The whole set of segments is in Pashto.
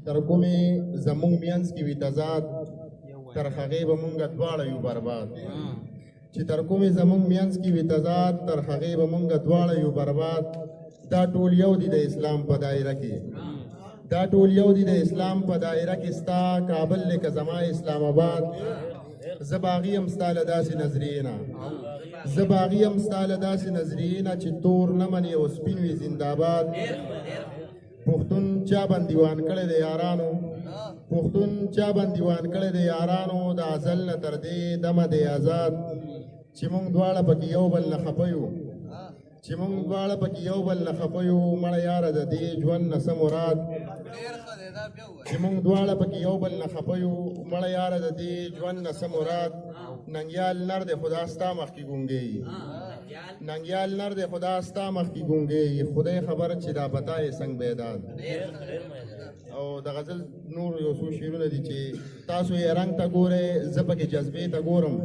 تر کومې زمونږ منځ کې وي تضاد تر هغې به مونږ دواړه یو برباد چې تر کومې زمونږ منځ کې وي تضاد تر هغې به مونږ دواړه یو برباد دا ټول یو دي د اسلام په دایره کې دا ټول یو دي د اسلام په دایره کې ستا کابل لکه زما اسلام آباد زه باغي یم ستا له داسې نظریې نه زه باغي یم ستا له داسې نظریې نه چې تور نه مني او سپین وي زنده‌باد پښتون چا بندیوان کړی د یارانو پښتون چا بندیوان کړی د یارانو د ازل نه تر دې دمه دی آزاد چې موږ دواړه پکې یو بل نه خفه یو چې موږ دواړه پکې یو بل نه خفه یو مړه یاره د دې ژوند نه څه مراد چې موږ دواړه پکې یو بل نه خفه یو مړه یاره د دې ژوند نه څه مراد ننګیال نر دی خدا ستا مخکې ګونګېږي ننګیال نر دی خدا ستا مخکې ګونګېږي خدای خبر چې دا پتا یې څنګه بیداد او د غزل نور یو څو شعرونه دي چې تاسو یې رنګ ته ګورئ زه پکې جذبې ته ګورم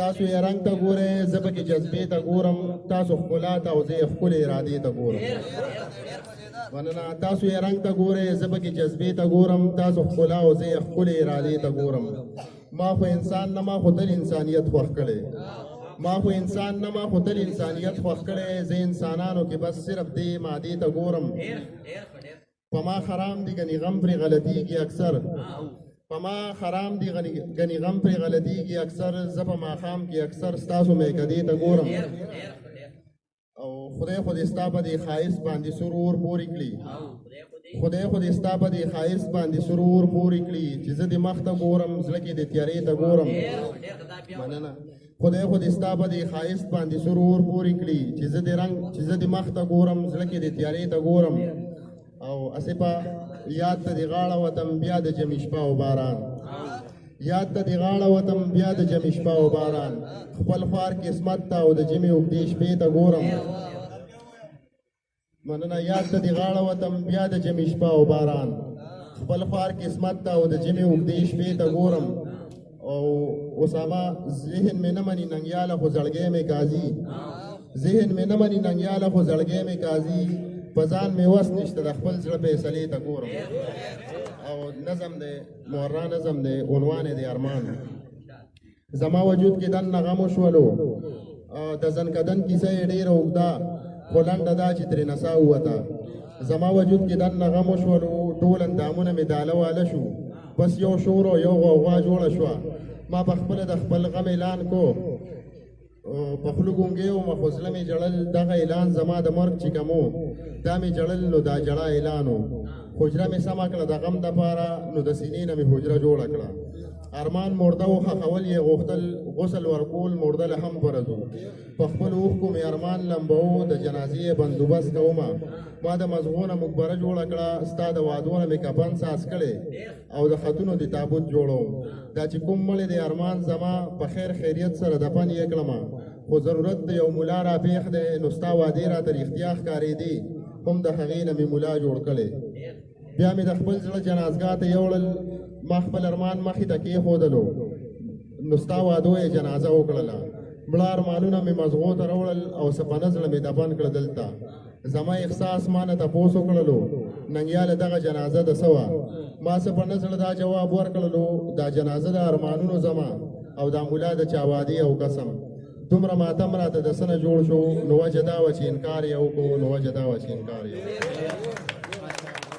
تاسو یې رنګ ته ګورئ زه پکې جذبې ته ګورم تاسو ښکلا ته او زه یې ښکلې ارادې ته ګورم مننه تاسو یې رنګ ته ګورئ زه پکې جذبې ته ګورم تاسو ښکلا او زه یې ښکلې ارادې ته ګورم ما خو انسان نه ما خو تل انسانیت خوښ کړی ما خو انسان نه ما خو تل انسانیت خوښ کړی زه انسانانو کې بس صرف دې مادې ته ګورم په ما حرام دي ګنې غم پرې غلطیږي اکثر په ما حرام دي ګنې غم پرې غلطیږي اکثر زه په ماښام کې اکثر ستاسو میکدې ته ګورم او خدای خو دې ستا په دې ښایست باندې سرور پورې کړي خدای خو دې ستا په دې ښایست باندې سرور پورې کړي چې زه دې مخ ته ګورم زړه کې دې تیارې ته ګورم مننه خدای خو دې ستا په دې ښایست باندې سرور پورې کړي چې زه دې مخ ته ګورم زړه کې دې تیارې ته ګورم او اسپا یاد ته دی غاړه وتم بیا د جمی شپه او باران یاد ته دی غاړه وتم بیا د جمی شپه او باران خپل خوار قسمت ته او د جمی اوږدې شپې ته ګورم مننه یاد ته دی غاړه وتم بیا د جمی شپه او باران خپل خوار قسمت ته او د جمی اوږدې شپې ته ګورم او اسامه ذهن مې نه مني ننګیاله خو زړګی مې قاضي ذهن مې نه مني ننګیاله خو زړګی مې قاضي په ځان مې وس نشته د خپل زړه فیصلې ته ګورم او نظم دی مورا نظم دی عنوان دی ارمان زما وجود کې دننه غم وشولو د زنکدن کیسه یې ډېره اوږده خو لنډه دا چې ترې نڅا ووته زما وجود کې دننه غم وشولو ټول اندامونه مې داله واله شو بس یو شور او یو غوغا جوړه شوه ما په خپله د خپل غم اعلان کو په خولو ګونګې وم خو زړه مې جړل دغه اعلان زما د مرګ چې کوم دا مې جړل نو دا جړه اعلان و حجره مې سمه کړه د غم دپاره نو د سینې نه مې حجره جوړه کړه ارمان مرده و خښول یې غوښتل غسل ورکول مرده له هم فرض و په خپلو اوښکو مې ارمان لمبو د جنازې بندوبست کومه ما د مزغونه مقبره جوړه کړه ستا د وعدونه مې کفن ساز کړی او د خطونو د تابوت جوړوم دا چې کوم مړی دی ارمان زما په خیر خیریت سره دفن یې کړمه خو ضرورت د یو ملا را پېښ دی نو ستا وعدې راته رښتیا ښکارېدې هم د هغې نه مې ملا جوړ کړی بیا مې د خپل زړه جنازګاه ته یوړل ما خپل ارمان مخې ته کېښودلو نو ستا وعدو یې جنازه وکړله مړه ارمانونه مې مزغو ته راوړل او سپنه زړه مې دفن کړه دلته زما احساس ما نه تپوس وکړلو ننګیاله دغه جنازه د څه وه ما سپنه زړه دا جواب ورکړلو دا جنازه د ارمانونو زما او دا ملا د چا وعدې او قسم دومره ماتم راته د څه نه جوړ شو نو وجه دا وه چې انکار یې وکړو نو وجه دا وه چې انکار یې